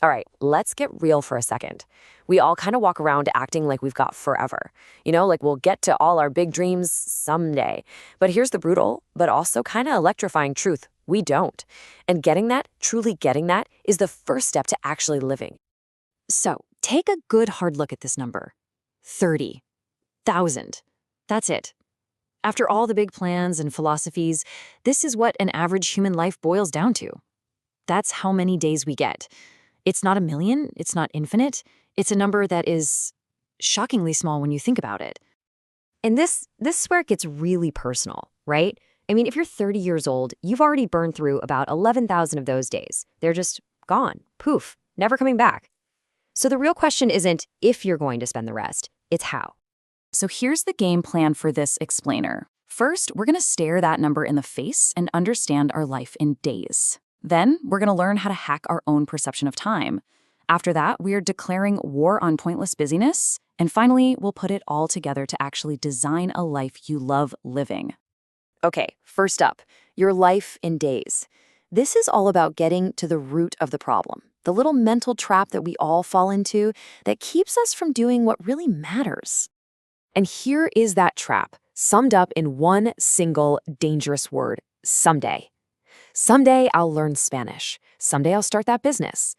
All right, let's get real for a second. We all kind of walk around acting like we've got forever. Like we'll get to all our big dreams someday. But here's the brutal, but also kind of electrifying truth. We don't. And getting that, truly getting that, is the first step to actually living. So, take a good hard look at this number. 30,000. That's it. After all the big plans and philosophies, this is what an average human life boils down to. That's how many days we get. It's not a million, it's not infinite. It's a number that is shockingly small when you think about it. And this is where it gets really personal, right? I mean, if you're 30 years old, you've already burned through about 11,000 of those days. They're just gone, poof, never coming back. So the real question isn't if you're going to spend the rest, it's how. So here's the game plan for this explainer. First, we're going to stare that number in the face and understand our life in days. Then, we're going to learn how to hack our own perception of time. After that, we are declaring war on pointless busyness. And finally, we'll put it all together to actually design a life you love living. Okay, first up, your life in days. This is all about getting to the root of the problem, the little mental trap that we all fall into that keeps us from doing what really matters. And here is that trap, summed up in one single dangerous word: someday. Someday I'll learn Spanish. Someday I'll start that business.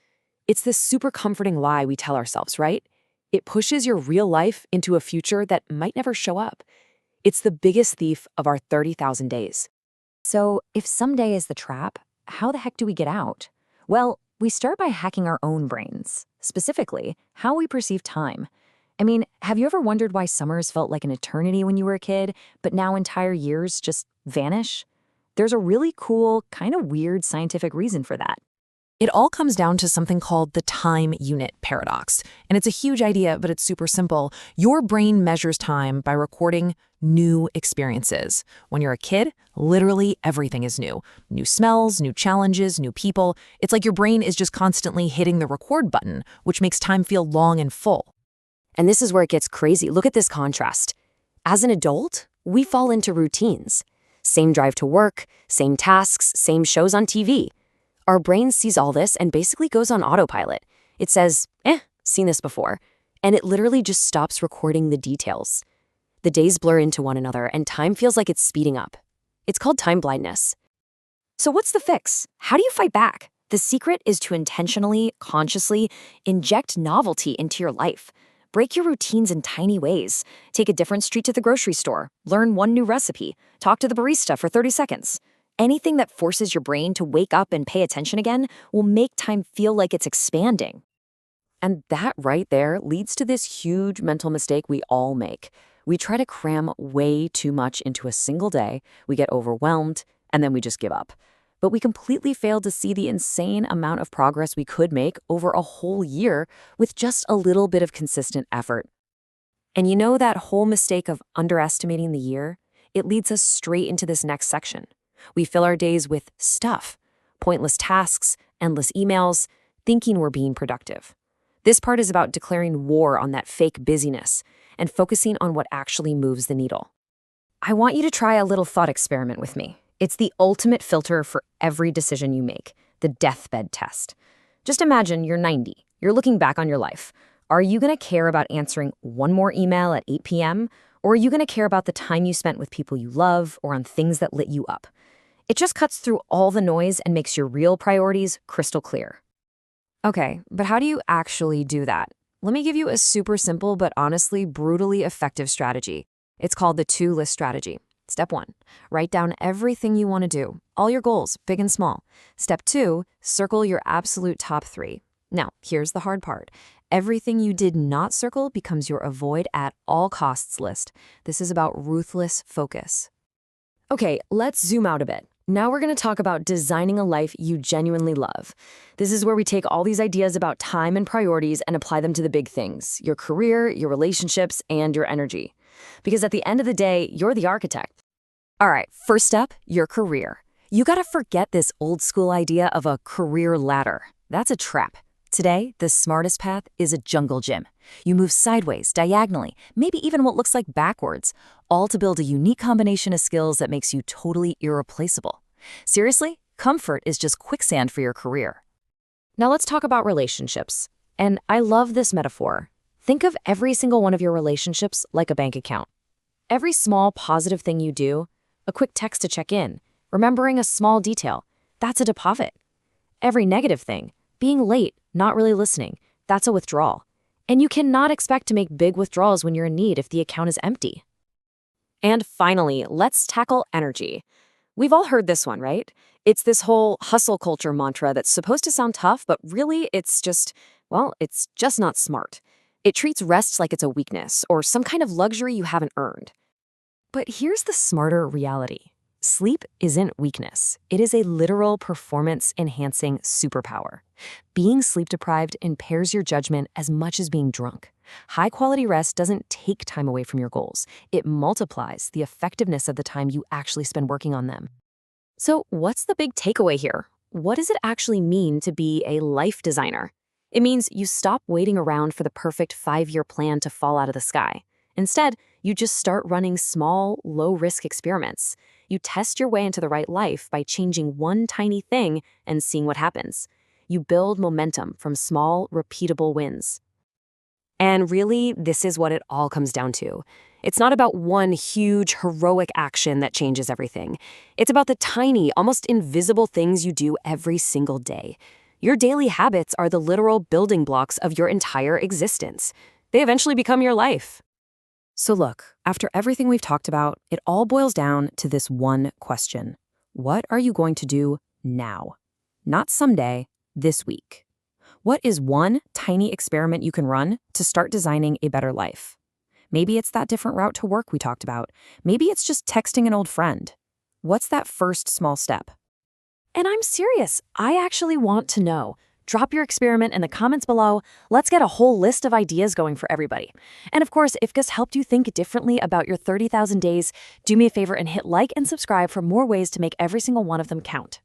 It's this super comforting lie we tell ourselves, right? It pushes your real life into a future that might never show up. It's the biggest thief of our 30,000 days. So, if someday is the trap, how the heck do we get out? Well, we start by hacking our own brains, specifically how we perceive time. I mean, have you ever wondered why summers felt like an eternity when you were a kid, but now entire years just vanish? There's a really cool, kind of weird scientific reason for that. It all comes down to something called the time unit paradox. And it's a huge idea, but it's super simple. Your brain measures time by recording new experiences. When you're a kid, literally everything is new. New smells, new challenges, new people. It's like your brain is just constantly hitting the record button, which makes time feel long and full. And this is where it gets crazy. Look at this contrast. As an adult, we fall into routines. Same drive to work, same tasks, same shows on TV. Our brain sees all this and basically goes on autopilot. It says, seen this before. And it literally just stops recording the details. The days blur into one another and time feels like it's speeding up. It's called time blindness. So what's the fix? How do you fight back? The secret is to intentionally, consciously inject novelty into your life. Break your routines in tiny ways. Take a different street to the grocery store. Learn one new recipe. Talk to the barista for 30 seconds. Anything that forces your brain to wake up and pay attention again will make time feel like it's expanding. And that right there leads to this huge mental mistake we all make. We try to cram way too much into a single day, we get overwhelmed, and then we just give up. But we completely fail to see the insane amount of progress we could make over a whole year with just a little bit of consistent effort. And you know that whole mistake of underestimating the year? It leads us straight into this next section. We fill our days with stuff, pointless tasks, endless emails, thinking we're being productive. This part is about declaring war on that fake busyness and focusing on what actually moves the needle. I want you to try a little thought experiment with me. It's the ultimate filter for every decision you make, the deathbed test. Just imagine you're 90. You're looking back on your life. Are you going to care about answering one more email at 8 p.m.? Or are you going to care about the time you spent with people you love or on things that lit you up? It just cuts through all the noise and makes your real priorities crystal clear. Okay, but how do you actually do that? Let me give you a super simple but honestly brutally effective strategy. It's called the to-list strategy. Step 1, write down everything you want to do, all your goals, big and small. Step 2, circle your absolute top 3. Now, here's the hard part. Everything you did not circle becomes your avoid at all costs list. This is about ruthless focus. Okay, let's zoom out a bit. Now we're going to talk about designing a life you genuinely love. This is where we take all these ideas about time and priorities and apply them to the big things: your career, your relationships, and your energy. Because at the end of the day, you're the architect. All right, first step, your career. You got to forget this old school idea of a career ladder. That's a trap. Today, the smartest path is a jungle gym. You move sideways, diagonally, maybe even what looks like backwards, all to build a unique combination of skills that makes you totally irreplaceable. Seriously, comfort is just quicksand for your career. Now let's talk about relationships. And I love this metaphor. Think of every single one of your relationships like a bank account. Every small positive thing you do, a quick text to check in, remembering a small detail, that's a deposit. Every negative thing, being late, not really listening, that's a withdrawal. And you cannot expect to make big withdrawals when you're in need if the account is empty. And finally, let's tackle energy. We've all heard this one, right? It's this whole hustle culture mantra that's supposed to sound tough, but really it's just not smart. It treats rest like it's a weakness or some kind of luxury you haven't earned. But here's the smarter reality. Sleep isn't weakness. It is a literal performance-enhancing superpower. Being sleep-deprived impairs your judgment as much as being drunk. High-quality rest doesn't take time away from your goals. It multiplies the effectiveness of the time you actually spend working on them. So what's the big takeaway here? What does it actually mean to be a life designer? It means you stop waiting around for the perfect 5-year plan to fall out of the sky. Instead, you just start running small, low-risk experiments. You test your way into the right life by changing one tiny thing and seeing what happens. You build momentum from small, repeatable wins. And really, this is what it all comes down to. It's not about one huge, heroic action that changes everything. It's about the tiny, almost invisible things you do every single day. Your daily habits are the literal building blocks of your entire existence. They eventually become your life. So look, after everything we've talked about, it all boils down to this one question. What are you going to do now? Not someday, this week. What is one tiny experiment you can run to start designing a better life? Maybe it's that different route to work we talked about. Maybe it's just texting an old friend. What's that first small step? And I'm serious, I actually want to know. Drop your experiment in the comments below. Let's get a whole list of ideas going for everybody. And of course, if this helped you think differently about your 30,000 days, do me a favor and hit like and subscribe for more ways to make every single one of them count.